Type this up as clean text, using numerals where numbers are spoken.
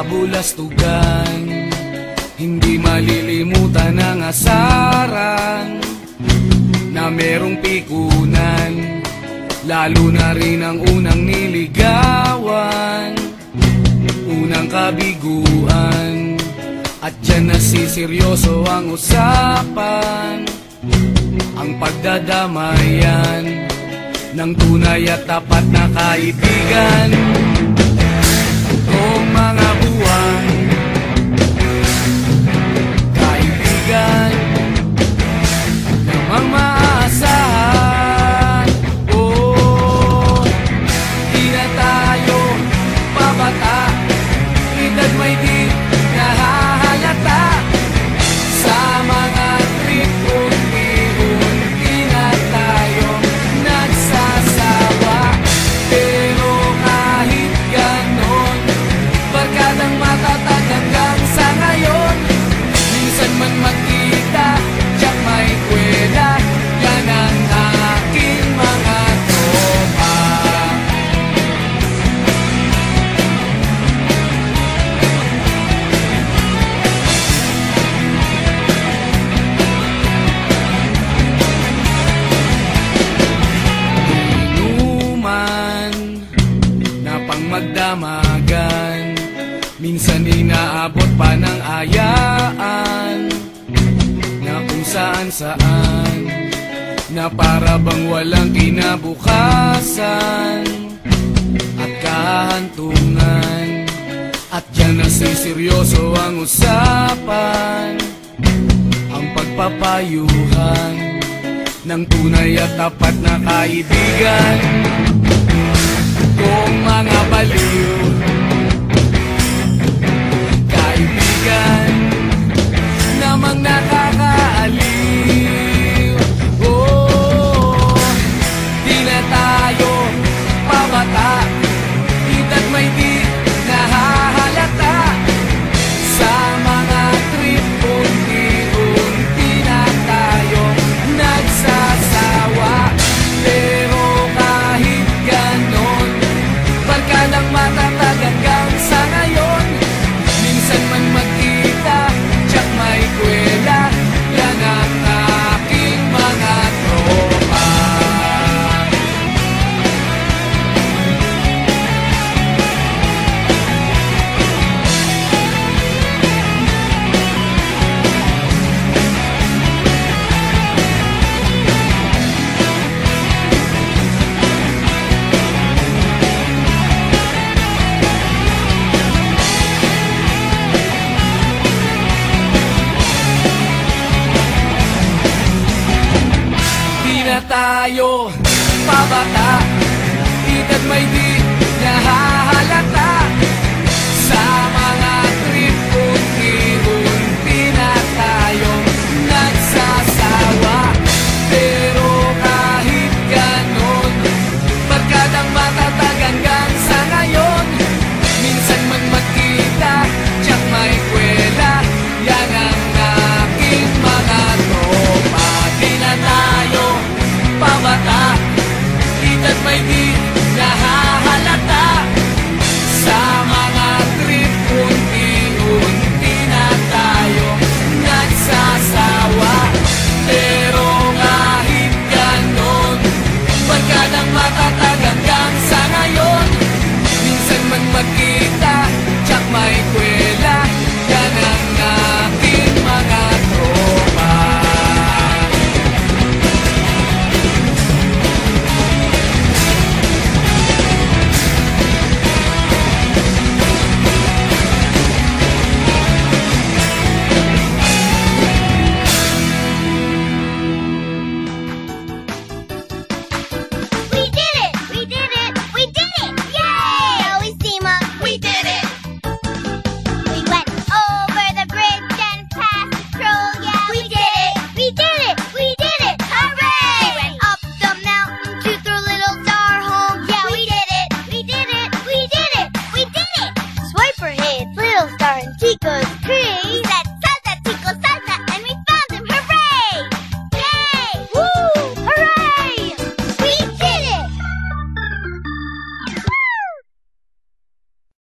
kabulastugan. Hindi malilimutan ang asaran na merong pikunan, lalo na rin ang unang niligawan, unang kabiguan. At dyan nasiseryoso ang usapan, ang pagdadamayan ng tunay at tapat na kaibigan. Kung mga buwan, kaibigan namang maaasahan. Oh, di na tayo pabata, edad may di nahahalata. Sa mga trip unti-unti na tayo nagsasawa. Pero kahit ganon, barkadang matatag hanggang sa ngayon. Minsan man magkita, tiyak may kwela, yan ang aking mga tropa. Inuman na pang magdamagan, minsan inaabot pa ng ayaan, na kung saan-saan, na para bang walang kinabukasan at kahantungan. At dyan nasiseryoso ang usapan, ang pagpapayuhan ng tunay at tapat na kaibigan. Kung mga baliw, kaibigan namang nakakaaliw. Oh, di na tayo pabata, edad may di nahahalata. Sa mga trip unti-unti na tayo nagsasawa. Pero kahit ganon, barkadang matatag hanggang sa ngayon. Minsan man magkita, tiyak may kwela, yan ang aking mga tropa. Tayo pabata, edad may di nahahalata. Sa mga trip unti-unti na tayo nagsasawa. Pero kahit ganon, barkadang matatag hanggang sa ngayon. Minsan man magkita, tiyak may kwela, yan ang aking mga tropa. Di na tayo pabata, edad may di